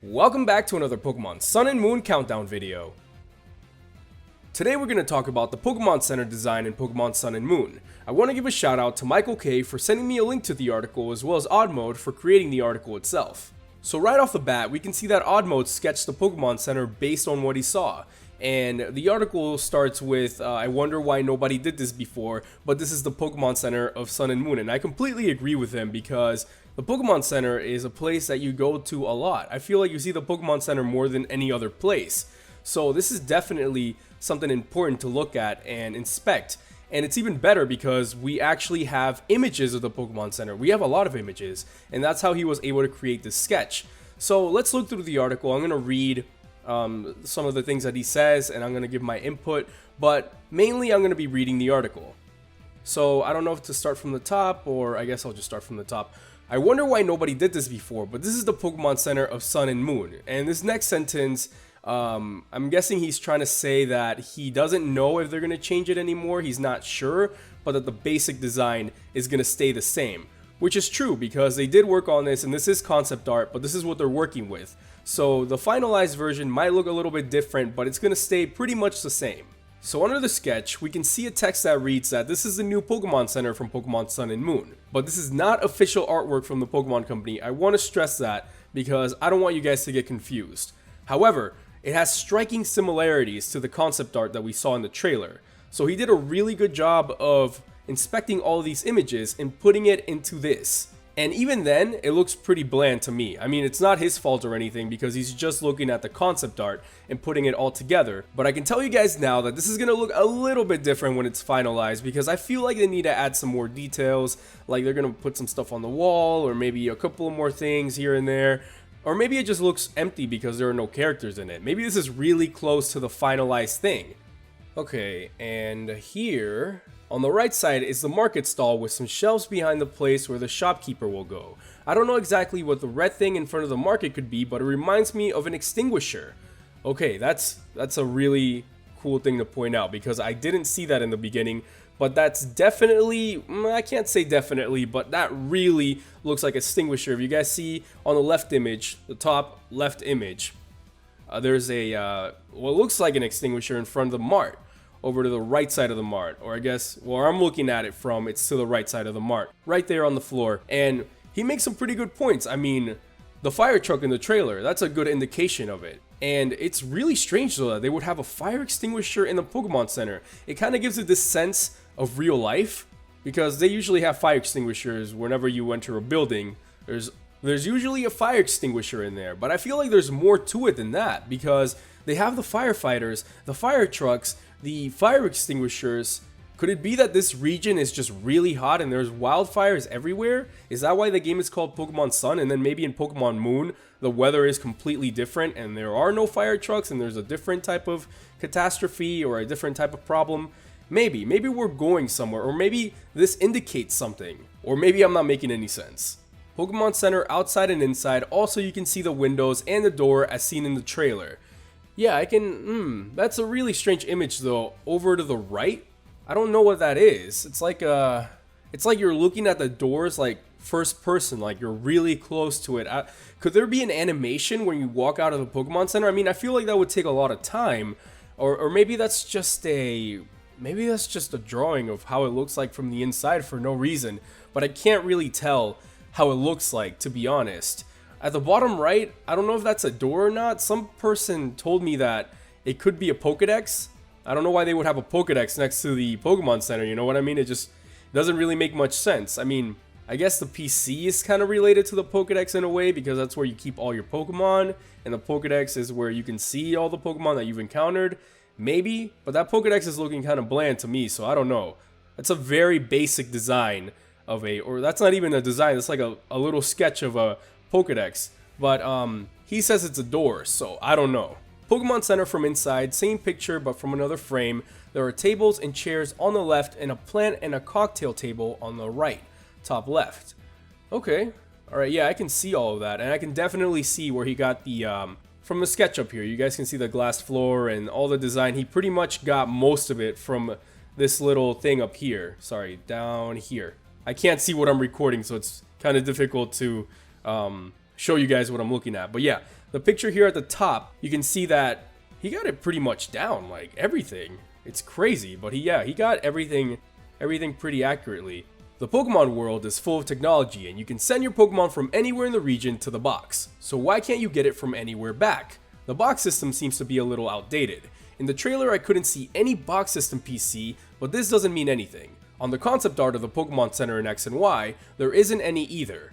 Welcome back to another Pokemon Sun and Moon countdown video. Today we're going to talk about the Pokemon Center design in Pokemon Sun and Moon. I want to give a shout out to Michael K for sending me a link to the article as well as Oddmode for creating the article itself. So right off the bat we can see that Oddmode sketched the Pokemon Center based on what he saw. And the article starts with, I wonder why nobody did this before, but this is the Pokemon Center of Sun and Moon. And I completely agree with him because the Pokemon Center is a place that you go to a lot. I feel like you see the Pokemon Center more than any other place. So this is definitely something important to look at and inspect. And it's even better because we actually have images of the Pokemon Center. We have a lot of images, and that's how he was able to create this sketch. So let's look through the article. I'm going to read some of the things that he says, and I'm going to give my input, but mainly I'm going to be reading the article. So I don't know if to start from the top, or I guess I'll just start from the top. I wonder why nobody did this before, but this is the Pokemon Center of Sun and Moon. And this next sentence, I'm guessing he's trying to say that he doesn't know if they're going to change it anymore. He's not sure, but that the basic design is going to stay the same. Which is true because they did work on this, and this is concept art, but this is what they're working with. So the finalized version might look a little bit different, but it's going to stay pretty much the same. So under the sketch, we can see a text that reads that this is the new Pokemon Center from Pokemon Sun and Moon. But this is not official artwork from the Pokemon Company. I want to stress that because I don't want you guys to get confused. However, it has striking similarities to the concept art that we saw in the trailer. So he did a really good job of inspecting all of these images and putting it into this. And even then, it looks pretty bland to me. I mean, it's not his fault or anything because he's just looking at the concept art and putting it all together. But I can tell you guys now that this is going to look a little bit different when it's finalized because I feel like they need to add some more details. Like they're going to put some stuff on the wall or maybe a couple of more things here and there. Or maybe it just looks empty because there are no characters in it. Maybe this is really close to the finalized thing. Okay, and here on the right side is the market stall with some shelves behind the place where the shopkeeper will go. I don't know exactly what the red thing in front of the market could be, but it reminds me of an extinguisher. Okay, that's a really cool thing to point out because I didn't see that in the beginning, but that's definitely, I can't say definitely, but that really looks like an extinguisher. If you guys see on the left image, the top left image, there's a what looks like an extinguisher in front of the mart. Over to the right side of the mart, or I guess where I'm looking at it from, it's to the right side of the mart, right there on the floor. And he makes some pretty good points. I mean, the fire truck in the trailer, that's a good indication of it. And it's really strange though that they would have a fire extinguisher in the Pokemon Center. It kind of gives it this sense of real life because they usually have fire extinguishers whenever you enter a building. There's usually a fire extinguisher in there, but I feel like there's more to it than that because they have the firefighters, the fire trucks, the fire extinguishers. Could it be that this region is just really hot and there's wildfires everywhere? Is that why the game is called Pokemon Sun, and then maybe in Pokemon Moon the weather is completely different and there are no fire trucks and there's a different type of catastrophe or a different type of problem? Maybe we're going somewhere, or maybe this indicates something, or maybe I'm not making any sense. Pokemon Center outside and inside, also you can see the windows and the door as seen in the trailer. Yeah, I can, that's a really strange image though, over to the right. I don't know what that is. It's like you're looking at the doors like first person, like you're really close to it. Could there be an animation when you walk out of the Pokemon Center? I mean, I feel like that would take a lot of time, or maybe that's just a drawing of how it looks like from the inside for no reason, but I can't really tell how it looks like, to be honest. At the bottom right, I don't know if that's a door or not. Some person told me that it could be a Pokedex. I don't know why they would have a Pokedex next to the Pokemon Center, you know what I mean? It just doesn't really make much sense. I mean, I guess the PC is kind of related to the Pokedex in a way because that's where you keep all your Pokemon, and the Pokedex is where you can see all the Pokemon that you've encountered. Maybe, but that Pokedex is looking kind of bland to me, so I don't know. That's a very basic design of or that's not even a design, it's like a little sketch of a Pokedex, but he says it's a door, so I don't know. Pokemon Center from inside, same picture but from another frame. There are tables and chairs on the left and a plant and a cocktail table on the right, top left. Okay, alright, yeah, I can see all of that, and I can definitely see where he got the, from the sketch up here, you guys can see the glass floor and all the design. He pretty much got most of it from this little thing up here, sorry, down here. I can't see what I'm recording, so it's kind of difficult to show you guys what I'm looking at. But yeah, the picture here at the top, you can see that he got it pretty much down, like everything. It's crazy, but he got everything pretty accurately. The Pokemon world is full of technology, and you can send your Pokemon from anywhere in the region to the box. So why can't you get it from anywhere back? The box system seems to be a little outdated. In the trailer, I couldn't see any box system PC, but this doesn't mean anything. On the concept art of the Pokemon Center in X and Y, there isn't any either.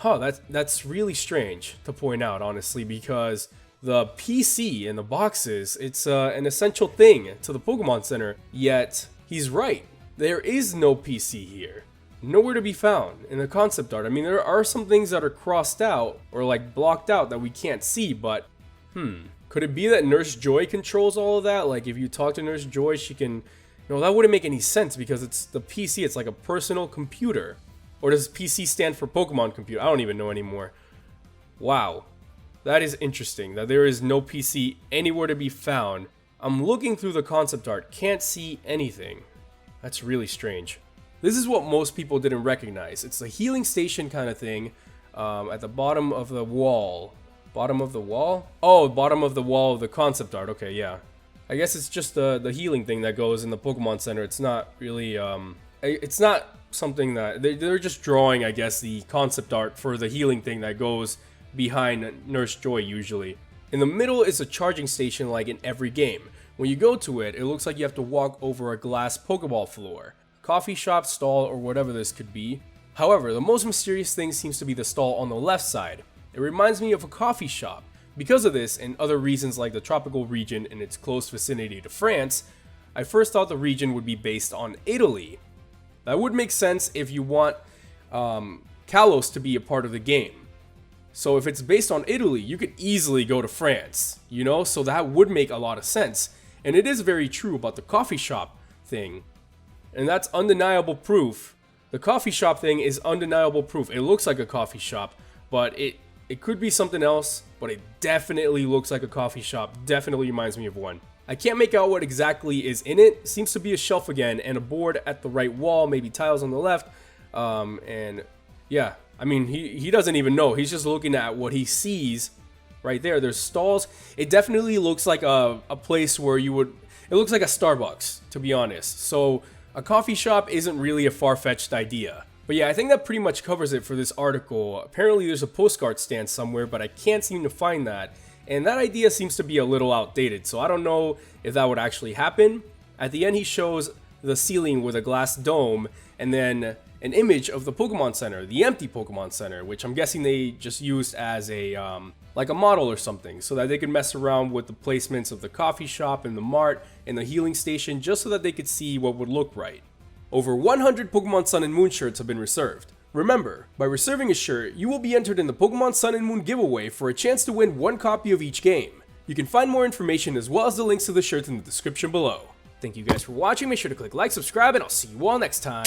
That's really strange to point out, honestly, because the PC in the boxes, it's an essential thing to the Pokemon Center, yet he's right. There is no PC here. Nowhere to be found in the concept art. I mean, there are some things that are crossed out or like blocked out that we can't see, but could it be that Nurse Joy controls all of that? Like if you talk to Nurse Joy, she can, that wouldn't make any sense because it's the PC, it's like a personal computer. Or does PC stand for Pokemon computer? I don't even know anymore. Wow. That is interesting that there is no PC anywhere to be found. I'm looking through the concept art, can't see anything. That's really strange. This is what most people didn't recognize. It's the healing station kind of thing at the bottom of the wall. Bottom of the wall? Oh, bottom of the wall of the concept art. Okay, yeah. I guess it's just the healing thing that goes in the Pokemon Center. It's not really, it's not something that, they're just drawing, I guess, the concept art for the healing thing that goes behind Nurse Joy usually. In the middle is a charging station like in every game. When you go to it, it looks like you have to walk over a glass Pokeball floor. Coffee shop, stall, or whatever this could be. However, the most mysterious thing seems to be the stall on the left side. It reminds me of a coffee shop. Because of this and other reasons like the tropical region and its close vicinity to France, I first thought the region would be based on Italy. That would make sense if you want Kalos to be a part of the game. So if it's based on Italy, you could easily go to France, so that would make a lot of sense. And it is very true about the coffee shop thing. And that's undeniable proof. The coffee shop thing is undeniable proof. It looks like a coffee shop, but it could be something else, but it definitely looks like a coffee shop. Definitely reminds me of one. I can't make out what exactly is in it. Seems to be a shelf again and a board at the right wall, maybe tiles on the left. And yeah, I mean, he doesn't even know. He's just looking at what he sees right there. There's stalls. It definitely looks like a place where you would, it looks like a Starbucks, to be honest. So a coffee shop isn't really a far-fetched idea. But yeah, I think that pretty much covers it for this article. Apparently there's a postcard stand somewhere, but I can't seem to find that. And that idea seems to be a little outdated, so I don't know if that would actually happen. At the end, he shows the ceiling with a glass dome, and then an image of the Pokemon Center, the empty Pokemon Center, which I'm guessing they just used as a, like a model or something, so that they could mess around with the placements of the coffee shop and the mart and the healing station, just so that they could see what would look right. Over 100 Pokemon Sun and Moon shirts have been reserved. Remember, by reserving a shirt, you will be entered in the Pokemon Sun and Moon giveaway for a chance to win one copy of each game. You can find more information as well as the links to the shirts in the description below. Thank you guys for watching, make sure to click like, subscribe, and I'll see you all next time.